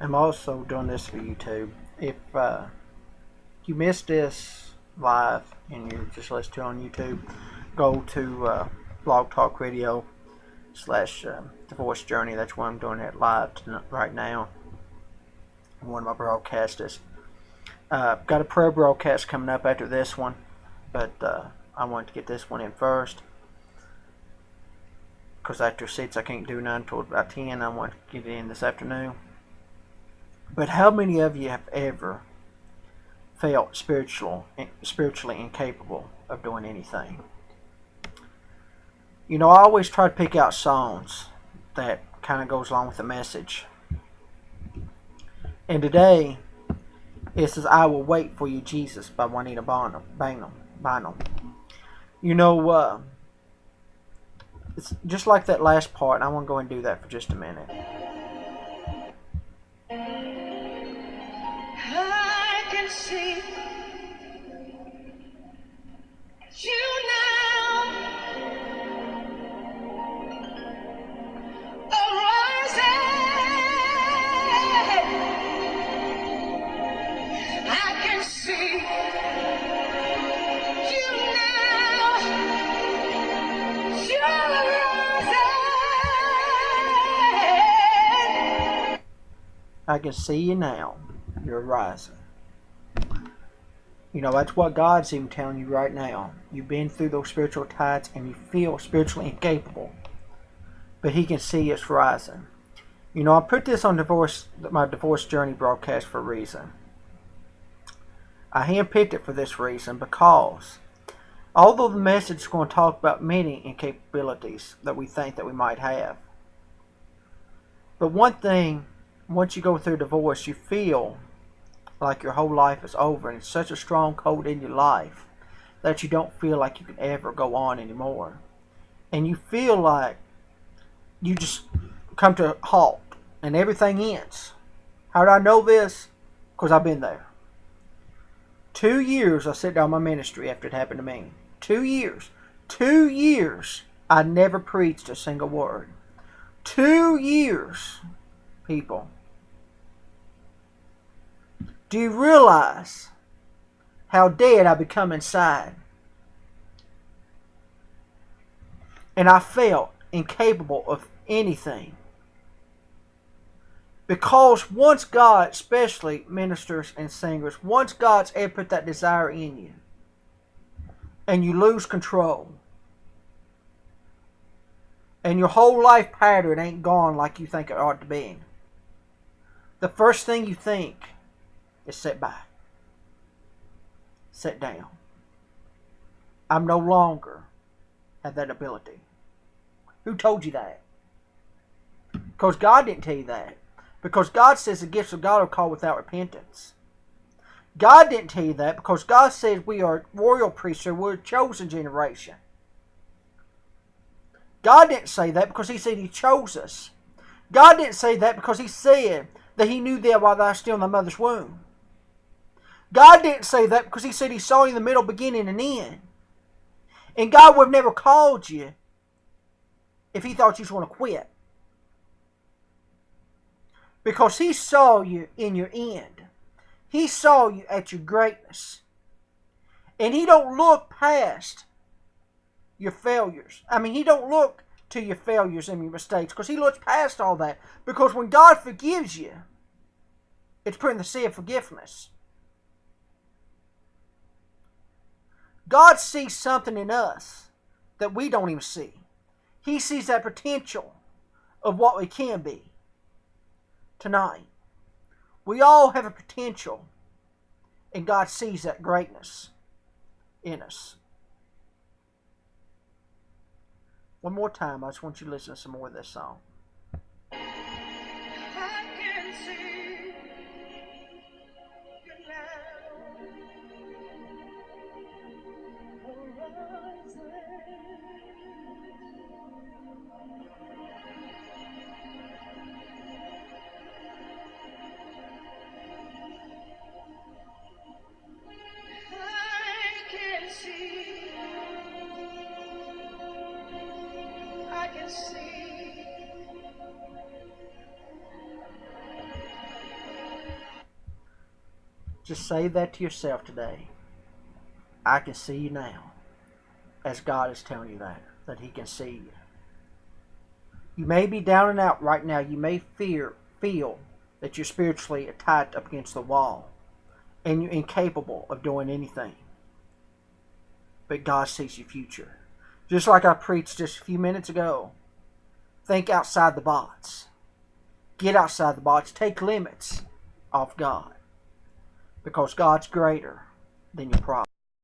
I'm also doing this for YouTube. If you missed this live and you're just listening to it on YouTube, go to Blog Talk Radio slash Divorce Journey. That's where I'm doing it live right now. One of my broadcasters. Got a prayer broadcast coming up after this one, but I wanted to get this one in first because after 6 I can't do none until about 10. I want to get it in this afternoon. But how many of you have ever felt spiritually incapable of doing anything? You know, I always try to pick out songs that kind of goes along with the message. And today, it says, "I Will Wait for You, Jesus," by Juanita Bynum. You know, it's just like that last part, and I want to go and do that for just a minute. I can see you now, arising. I can see you now, you're arising. I can see you now. You're rising. You know, that's what God's even telling you right now. You've been through those spiritual tides and you feel spiritually incapable. But He can see it's rising. You know, I put this on my Divorce Journey broadcast for a reason. I handpicked it for this reason because although the message is going to talk about many incapabilities that we think that we might have, but one thing, once you go through divorce, you feel like your whole life is over, and it's such a strong cold in your life that you don't feel like you can ever go on anymore. And you feel like you just come to a halt and everything ends. How do I know this? Because I've been there. 2 years I sat down my ministry after it happened to me. 2 years. 2 years I never preached a single word. 2 years, people. Do you realize how dead I become inside? And I felt incapable of anything. Because once God, especially ministers and singers, once God's ever put that desire in you, and you lose control, and your whole life pattern ain't gone like you think it ought to be, the first thing you think is sit back. Sit down. I'm no longer have that ability. Who told you that? Because God didn't tell you that. Because God says the gifts of God are called without repentance. God didn't tell you that because God says we are royal priesthood, we're a chosen generation. God didn't say that because He said He chose us. God didn't say that because He said that He knew thee while thou wast still in thy mother's womb. God didn't say that because He said He saw you in the middle, beginning, and end. And God would have never called you if He thought you was going to quit. Because He saw you in your end. He saw you at your greatness. And He don't look past your failures. I mean, He don't look to your failures and your mistakes, because He looks past all that. Because when God forgives you, it's putting the sea of forgiveness. God sees something in us that we don't even see. He sees that potential of what we can be. Tonight, we all have a potential, and God sees that greatness in us. One more time, I just want you to listen to some more of this song. I can see you now, arising. I can see Just say that to yourself today. I can see you now. As God is telling you that He can see you. You may be down and out right now. You may feel that you're spiritually tied up against the wall and you're incapable of doing anything. But God sees your future. Just like I preached just a few minutes ago. Think outside the box. Get outside the box. Take limits off God. Because God's greater than your problem.